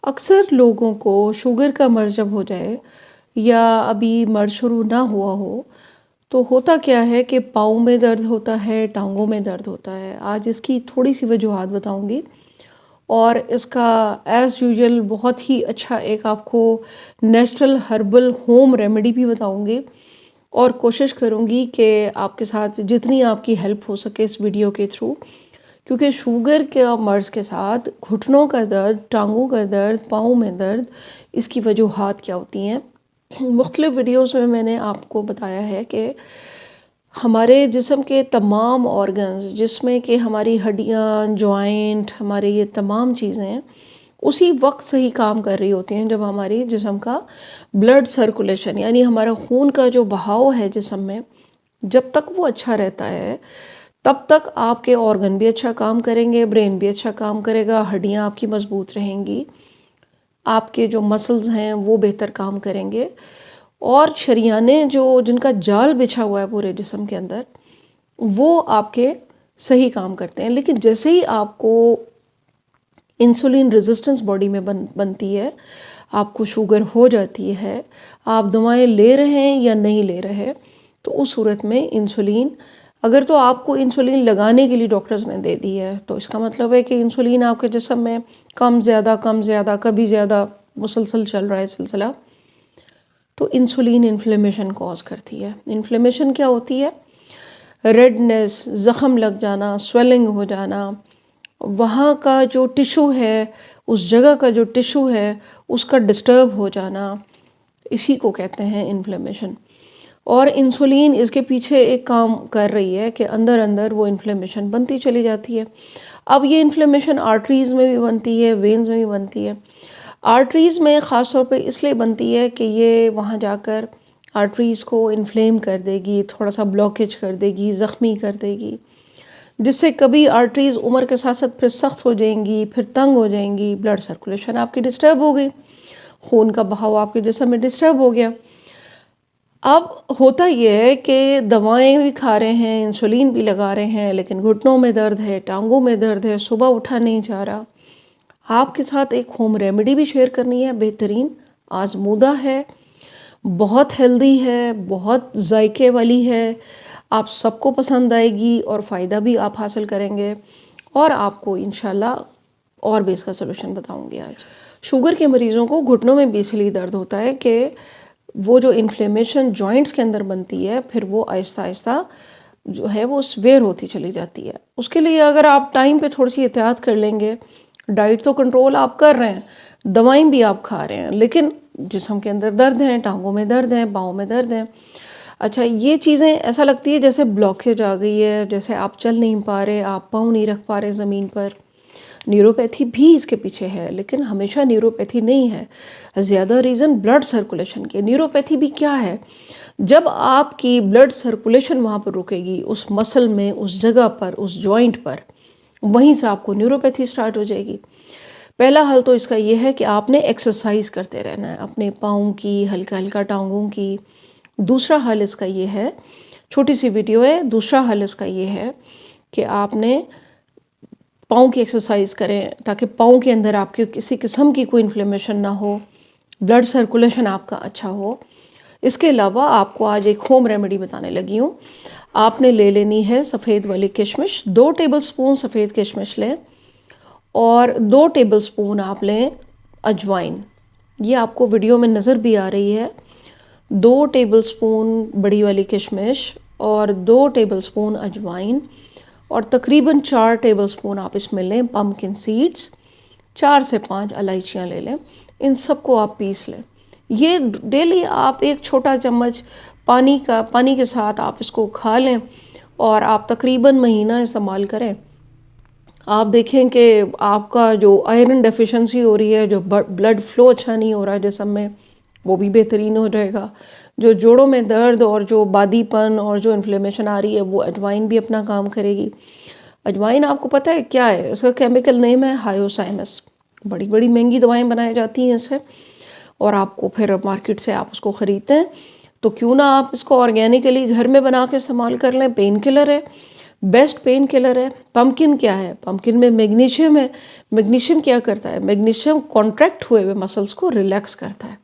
اکثر لوگوں کو شوگر کا مرض جب ہو جائے یا ابھی مرض شروع نہ ہوا ہو تو ہوتا کیا ہے کہ پاؤں میں درد ہوتا ہے، ٹانگوں میں درد ہوتا ہے۔ آج اس کی تھوڑی سی وجوہات بتاؤں گی اور اس کا ایز یوزول بہت ہی اچھا ایک آپ کو نیچرل ہربل ہوم ریمیڈی بھی بتاؤں گی، اور کوشش کروں گی کہ آپ کے ساتھ جتنی آپ کی ہیلپ ہو سکے اس ویڈیو کے تھرو، کیونکہ شوگر کے مرض کے ساتھ گھٹنوں کا درد، ٹانگوں کا درد، پاؤں میں درد، اس کی وجوہات کیا ہوتی ہیں۔ مختلف ویڈیوز میں نے آپ کو بتایا ہے کہ ہمارے جسم کے تمام آرگنز، جس میں کہ ہماری ہڈیاں، جوائنٹ، ہمارے یہ تمام چیزیں اسی وقت صحیح کام کر رہی ہوتی ہیں جب ہماری جسم کا بلڈ سرکولیشن، یعنی ہمارا خون کا جو بہاؤ ہے جسم میں، جب تک وہ اچھا رہتا ہے تب تک آپ کے آرگن بھی اچھا کام کریں گے، برین بھی اچھا کام کرے گا، ہڈیاں آپ کی مضبوط رہیں گی، آپ کے جو مسلز ہیں وہ بہتر کام کریں گے، اور شریانے جن کا جال بچھا ہوا ہے پورے جسم کے اندر، وہ آپ کے صحیح کام کرتے ہیں۔ لیکن جیسے ہی آپ کو انسولین ریزسٹنس باڈی میں بنتی ہے، آپ کو شوگر ہو جاتی ہے، آپ دوائیں لے رہے ہیں یا نہیں لے رہے، تو اس صورت میں انسولین، اگر تو آپ کو انسولین لگانے کے لیے ڈاکٹرز نے دے دی ہے تو اس کا مطلب ہے کہ انسولین آپ کے جسم میں کم زیادہ کبھی زیادہ مسلسل چل رہا ہے سلسلہ، تو انسولین انفلیمیشن کوز کرتی ہے۔ انفلیمیشن کیا ہوتی ہے؟ ریڈنس، زخم لگ جانا، سویلنگ ہو جانا، وہاں کا جو ٹشو ہے، اس جگہ کا جو ٹشو ہے اس کا ڈسٹرب ہو جانا، اسی کو کہتے ہیں انفلیمیشن۔ اور انسولین اس کے پیچھے ایک کام کر رہی ہے کہ اندر اندر وہ انفلیمیشن بنتی چلی جاتی ہے۔ اب یہ انفلیمیشن آرٹریز میں بھی بنتی ہے، وینز میں بھی بنتی ہے۔ آرٹریز میں خاص طور پہ اس لیے بنتی ہے کہ یہ وہاں جا کر آرٹریز کو انفلیم کر دے گی، تھوڑا سا بلاکیج کر دے گی، زخمی کر دے گی، جس سے کبھی آرٹریز عمر کے ساتھ ساتھ پھر سخت ہو جائیں گی، پھر تنگ ہو جائیں گی، بلڈ سرکولیشن آپ کی ڈسٹرب ہو گئی، خون کا بہاؤ آپ کے جسم میں ڈسٹرب ہو گیا۔ اب ہوتا یہ ہے کہ دوائیں بھی کھا رہے ہیں، انسولین بھی لگا رہے ہیں، لیکن گھٹنوں میں درد ہے، ٹانگوں میں درد ہے، صبح اٹھا نہیں جا رہا۔ آپ کے ساتھ ایک ہوم ریمیڈی بھی شیئر کرنی ہے، بہترین، آزمودہ ہے، بہت ہیلدی ہے، بہت ذائقے والی ہے، آپ سب کو پسند آئے گی اور فائدہ بھی آپ حاصل کریں گے، اور آپ کو انشاءاللہ اور بھی اس کا سلوشن بتاؤں گی آج۔ شوگر کے مریضوں کو گھٹنوں میں بھی اس لیے درد ہوتا ہے کہ وہ جو انفلیمیشن جوائنٹس کے اندر بنتی ہے، پھر وہ آہستہ آہستہ جو ہے وہ سویر ہوتی چلی جاتی ہے۔ اس کے لیے اگر آپ ٹائم پہ تھوڑی سی احتیاط کر لیں گے، ڈائٹ تو کنٹرول آپ کر رہے ہیں، دوائیں بھی آپ کھا رہے ہیں، لیکن جسم کے اندر درد ہیں، ٹانگوں میں درد ہیں، پاؤں میں درد ہیں، اچھا یہ چیزیں ایسا لگتی ہے جیسے بلاکیج آ گئی ہے، جیسے آپ چل نہیں پا رہے، آپ پاؤں نہیں رکھ پا رہے زمین پر۔ نیوروپیتھی بھی اس کے پیچھے ہے، لیکن ہمیشہ نیوروپیتھی نہیں ہے، زیادہ ریزن بلڈ سرکولیشن کے۔ نیوروپیتھی بھی کیا ہے؟ جب آپ کی بلڈ سرکولیشن وہاں پر رکے گی، اس مسل میں، اس جگہ پر، اس جوائنٹ پر، وہیں سے آپ کو نیوروپیتھی سٹارٹ ہو جائے گی۔ پہلا حل تو اس کا یہ ہے کہ آپ نے ایکسرسائز کرتے رہنا ہے، اپنے پاؤں کی، ہلکا ہلکا ٹانگوں کی۔ دوسرا حل اس کا یہ ہے، چھوٹی سی ویڈیو ہے، دوسرا حل اس کا یہ ہے کہ آپ نے پاؤں کی ایکسرسائز کریں تاکہ پاؤں کے اندر آپ کے کسی قسم کی کوئی انفلیمیشن نہ ہو، بلڈ سرکولیشن آپ کا اچھا ہو۔ اس کے علاوہ آپ کو آج ایک ہوم ریمیڈی بتانے لگی ہوں۔ آپ نے لے لینی ہے سفید والی کشمش، 2 ٹیبل سپون سفید کشمش لیں، اور 2 ٹیبل سپون آپ لیں اجوائن، یہ آپ کو ویڈیو میں نظر بھی آ رہی ہے۔ 2 ٹیبل سپون بڑی والی کشمش اور 2 ٹیبل سپون اجوائن، اور تقریباً 4 ٹیبل سپون آپ اس میں لیں پمکن سیڈز، 4 سے 5 الائچیاں لے لیں، ان سب کو آپ پیس لیں۔ یہ ڈیلی آپ ایک چھوٹا چمچ پانی کے ساتھ آپ اس کو کھا لیں، اور آپ تقریباً مہینہ استعمال کریں۔ آپ دیکھیں کہ آپ کا جو آئرن ڈیفیشنسی ہو رہی ہے، جو بلڈ فلو اچھا نہیں ہو رہا ہے جسم میں، وہ بھی بہترین ہو جائے گا۔ جو جوڑوں میں درد اور جو بادی پن اور جو انفلیمیشن آ رہی ہے، وہ اجوائن بھی اپنا کام کرے گی۔ اجوائن آپ کو پتہ ہے کیا ہے؟ اس کا کیمیکل نیم ہے ہائیوسائمس۔ بڑی بڑی مہنگی دوائیں بنائی جاتی ہیں اس سے، اور آپ کو پھر مارکیٹ سے آپ اس کو خریدتے ہیں، تو کیوں نہ آپ اس کو آرگینکلی گھر میں بنا کے استعمال کر لیں۔ پین کلر ہے، بیسٹ پین کلر ہے۔ پمکن کیا ہے؟ پمکن میں میگنیشیم ہے۔ میگنیشیم کیا کرتا ہے؟ میگنیشیم کانٹریکٹ ہوئے ہوئے مسلس کو ریلیکس کرتا ہے۔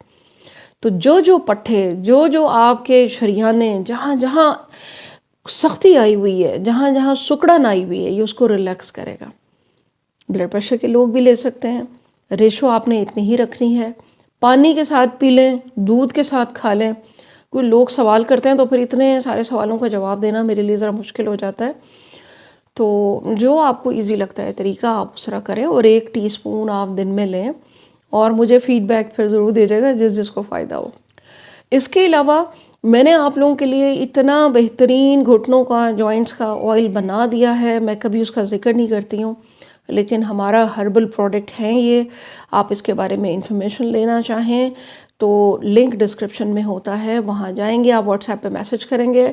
تو جو پٹھے، جو آپ کے شریانے، جہاں جہاں سختی آئی ہوئی ہے، جہاں جہاں سکڑن آئی ہوئی ہے، یہ اس کو ریلیکس کرے گا۔ بلڈ پریشر کے لوگ بھی لے سکتے ہیں، ریشو آپ نے اتنی ہی رکھنی ہے۔ پانی کے ساتھ پی لیں، دودھ کے ساتھ کھا لیں۔ کوئی لوگ سوال کرتے ہیں تو پھر اتنے سارے سوالوں کا جواب دینا میرے لیے ذرا مشکل ہو جاتا ہے، تو جو آپ کو ایزی لگتا ہے طریقہ آپ اس طرح کریں، اور 1 ٹی اسپون آپ دن میں لیں، اور مجھے فیڈ بیک پھر ضرور دیجیے گا جس کو فائدہ ہو۔ اس کے علاوہ میں نے آپ لوگوں کے لیے اتنا بہترین گھٹنوں کا، جوائنٹس کا آئل بنا دیا ہے، میں کبھی اس کا ذکر نہیں کرتی ہوں، لیکن ہمارا ہربل پروڈکٹ ہیں یہ۔ آپ اس کے بارے میں انفارمیشن لینا چاہیں تو لنک ڈسکرپشن میں ہوتا ہے، وہاں جائیں گے، آپ واٹس ایپ پہ میسج کریں گے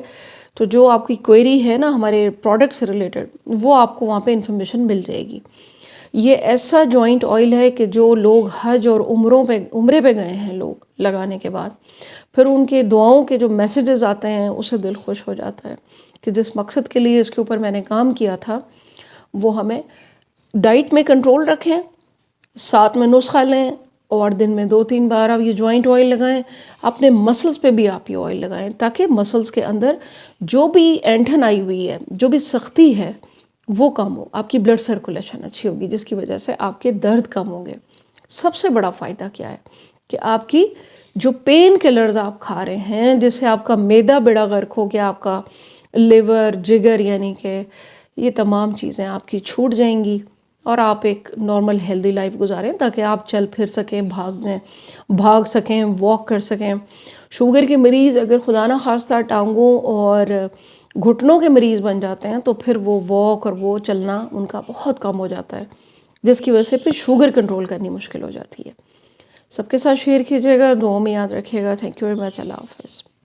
تو جو آپ کی کوئری ہے نا ہمارے پروڈکٹ سے ریلیٹڈ، وہ آپ کو وہاں پہ انفارمیشن مل جائے گی۔ یہ ایسا جوائنٹ آئل ہے کہ جو لوگ حج اور عمرے پہ گئے ہیں لوگ لگانے کے بعد، پھر ان کے دعاؤں کے جو میسیجز آتے ہیں اسے دل خوش ہو جاتا ہے کہ جس مقصد کے لیے اس کے اوپر میں نے کام کیا تھا وہ ہمیں ڈائٹ میں کنٹرول رکھیں، ساتھ میں نسخہ لیں، اور دن میں 2-3 بار آپ یہ جوائنٹ آئل لگائیں۔ اپنے مسلز پہ بھی آپ یہ آئل لگائیں تاکہ مسلز کے اندر جو بھی اینٹھن آئی ہوئی ہے، جو بھی سختی ہے، وہ کم ہو، آپ کی بلڈ سرکولیشن اچھی ہوگی، جس کی وجہ سے آپ کے درد کم ہوں گے۔ سب سے بڑا فائدہ کیا ہے کہ آپ کی جو پین کلرز آپ کھا رہے ہیں، جس سے آپ کا معدہ بیڑا غرق ہو گیا، آپ کا لیور، جگر، یعنی کہ یہ تمام چیزیں آپ کی چھوٹ جائیں گی، اور آپ ایک نارمل ہیلدی لائف گزاریں تاکہ آپ چل پھر سکیں، بھاگ سکیں، واک کر سکیں۔ شوگر کے مریض اگر خدا نہ خواستہ ٹانگوں اور گھٹنوں کے مریض بن جاتے ہیں تو پھر وہ واک اور وہ چلنا ان کا بہت کم ہو جاتا ہے، جس کی وجہ سے پھر شوگر کنٹرول کرنی مشکل ہو جاتی ہے۔ سب کے ساتھ شیئر کیجیے گا، دعاؤں میں یاد رکھیے گا۔ Thank you very much. Allah حافظ۔